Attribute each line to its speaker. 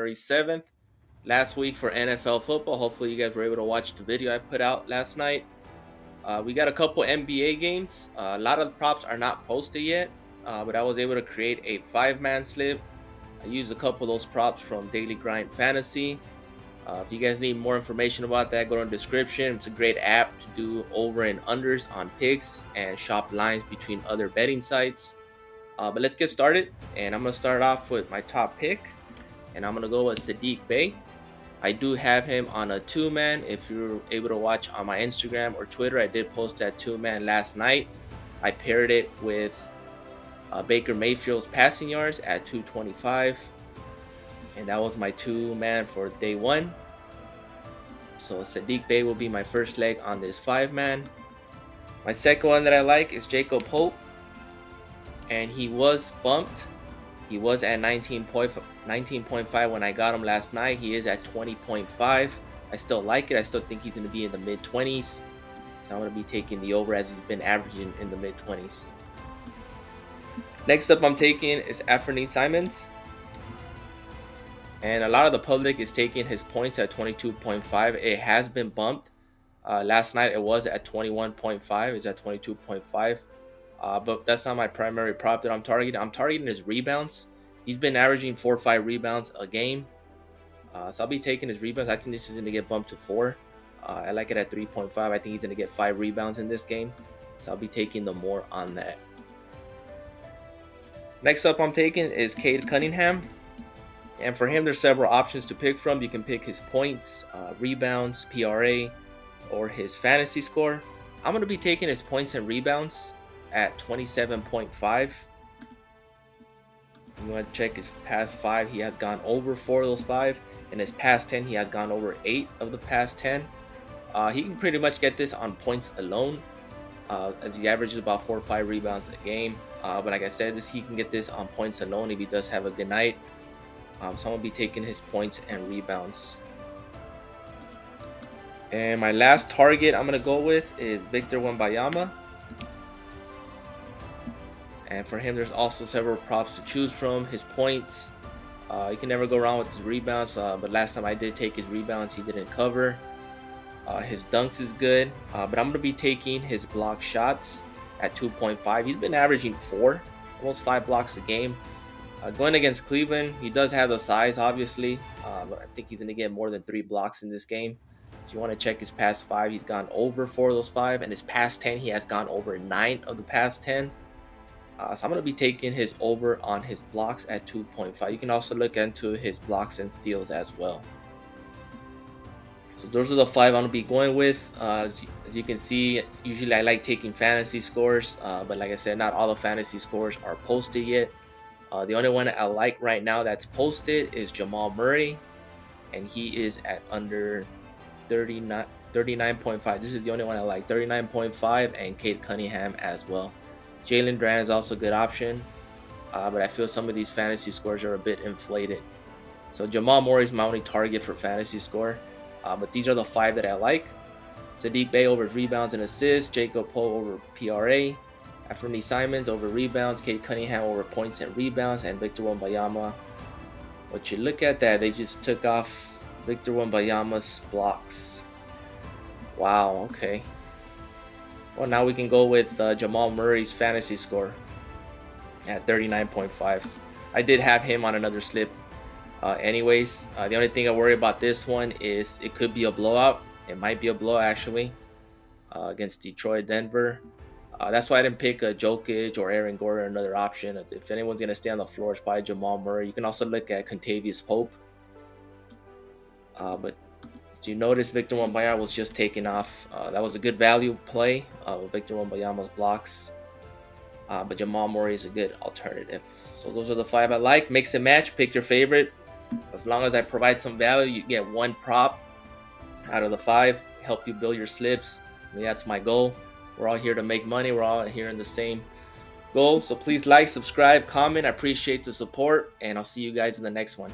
Speaker 1: February 7th. Last week for NFL football. Hopefully, you guys were able to watch the video I put out last night. We got a couple NBA games. A lot of the props are not posted yet, but I was able to create a 5-man slip. I used a couple of those props from Daily Grind Fantasy. If you guys need more information about that, go to the description. It's a great app to do over and unders on picks and shop lines between other betting sites. But let's get started. And I'm going to start off with my top pick. And I'm going to go with Sadiq Bey. I do have him on a 2-man. If you're able to watch on my Instagram or Twitter, I did post that 2-man last night. I paired it with Baker Mayfield's passing yards at 225. And that was my 2-man for day 1. So Sadiq Bey will be my first leg on this 5-man. My second one that I like is Jacob Hope. And he was bumped. He was at 19.5 when I got him last night. He is at 20.5. I still like it. I still think he's going to be in the mid-20s. So I'm going to be taking the over as he's been averaging in the mid-20s. Next up I'm taking is Anthony Simons. And a lot of the public is taking his points at 22.5. It has been bumped. Last night it was at 21.5. It's at 22.5. But that's not my primary prop that I'm targeting. I'm targeting his rebounds. He's been averaging 4 or 5 rebounds a game. So I'll be taking his rebounds. I think this is going to get bumped to 4. I like it at 3.5. I think he's going to get 5 rebounds in this game. So I'll be taking the more on that. Next up I'm taking is Cade Cunningham. And for him, there's several options to pick from. You can pick his points, rebounds, PRA, or his fantasy score. I'm going to be taking his points and rebounds at 27.5. You want to check his past 5. He has gone over 4 of those 5. In his past 10, he has gone over 8 of the past 10. He can pretty much get this on points alone, as he averages about 4 or 5 rebounds a game. But like I said, he can get this on points alone if he does have a good night. So I'm going to be taking his points and rebounds. And my last target I'm going to go with is Victor Wembanyama. And for him, there's also several props to choose from. His points, you can never go wrong with his rebounds. But last time I did take his rebounds, he didn't cover. His dunks is good. But I'm going to be taking his block shots at 2.5. He's been averaging 4, almost 5 blocks a game. Going against Cleveland, he does have the size, obviously. But I think he's going to get more than 3 blocks in this game. If you want to check his past 5, he's gone over 4 of those 5. And his past 10, he has gone over 9 of the past 10. So I'm going to be taking his over on his blocks at 2.5. You can also look into his blocks and steals as well. So those are the 5 I'm going to be going with. As you can see, usually I like taking fantasy scores. But like I said, not all the fantasy scores are posted yet. The only one I like right now that's posted is Jamal Murray. And he is at under 39.5. This is the only one I like. 39.5 and Cade Cunningham as well. Jalen Duran is also a good option, but I feel some of these fantasy scores are a bit inflated. So Jamal Murray is my only target for fantasy score, but these are the 5 that I like. Sadiq Bey over rebounds and assists, Jacob Poe over PRA, Anthony Simons over rebounds, Cade Cunningham over points and rebounds, and Victor Wembanyama. But you look at that, they just took off Victor Wembanyama's blocks. Wow, okay. Well, now we can go with Jamal Murray's fantasy score at 39.5. I did have him on another slip anyways. The only thing I worry about this one is it could be a blowout. It might be a blowout, actually, against Detroit, Denver. That's why I didn't pick Jokic or Aaron Gordon, another option. If anyone's going to stay on the floor, it's probably Jamal Murray. You can also look at Contavious Pope. But you notice Victor Wembanyama was just taken off. That was a good value play with Victor Wembanyama's blocks. But Jamal Murray is a good alternative. So those are the 5 I like. Mix and match. Pick your favorite. As long as I provide some value, you get 1 prop out of the 5. Help you build your slips. I mean, that's my goal. We're all here to make money. We're all here in the same goal. So please like, subscribe, comment. I appreciate the support. And I'll see you guys in the next one.